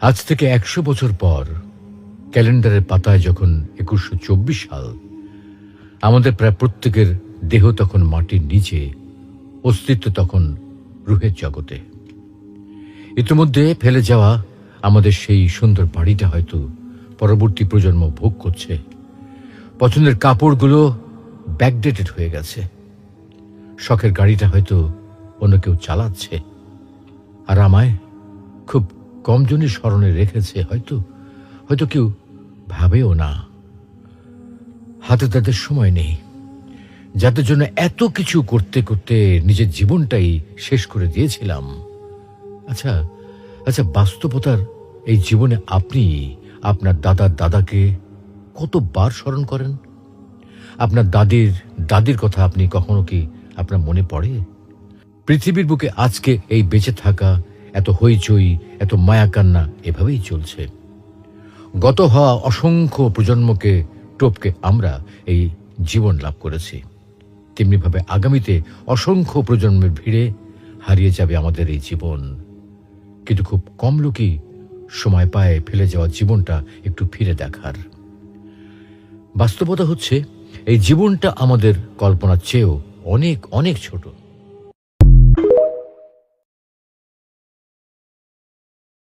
আজ থেকে ১০০ বছর পর ক্যালেন্ডারের পাতায় যখন ২১২৪ সাল, আমাদের প্রায় প্রত্যেকের দেহ তখন মাটির নিচে, অস্তিত্ব তখন রুহের জগতে। ইতিমধ্যে ফেলে যাওয়া আমাদের সেই সুন্দর বাড়িটা হয়তো পরবর্তী প্রজন্ম ভোগ করছে। পছন্দের কাপড়গুলো ব্যাকডেটেড হয়ে গেছে। শখের গাড়িটা হয়তো অন্য কেউ চালাচ্ছে, আর আমায় খুব কমজনই স্মরণে রেখেছে, হয়তো কেউ ভাবেও না। হাতে তাদের সময় নেই, যাদের জন্য এত কিছু করতে করতে নিজের জীবনটাই শেষ করে দিয়েছিলাম। আচ্ছা, বাস্তবতার এই জীবনে আপনি আপনার দাদার দাদাকে কতবার স্মরণ করেন? আপনার দাদির কথা আপনি কখনো কি আপনার মনে পড়ে? পৃথিবীর বুকে আজকে এই বেঁচে থাকা, এত হইচই, এত মায়াকান্না এভাবেই চলছে। গত হওয়া অসংখ্য প্রজন্মকে টপকে আমরা এই জীবন লাভ করেছি। তেমনিভাবে আগামীতে অসংখ্য প্রজন্মের ভিড়ে হারিয়ে যাবে আমাদের এই জীবন। কিন্তু খুব কম লোকই সময় পায় ফেলে যাওয়া জীবনটা একটু ফিরে দেখার। বাস্তবতা হচ্ছে এই জীবনটা আমাদের কল্পনার চেয়েও অনেক অনেক ছোট।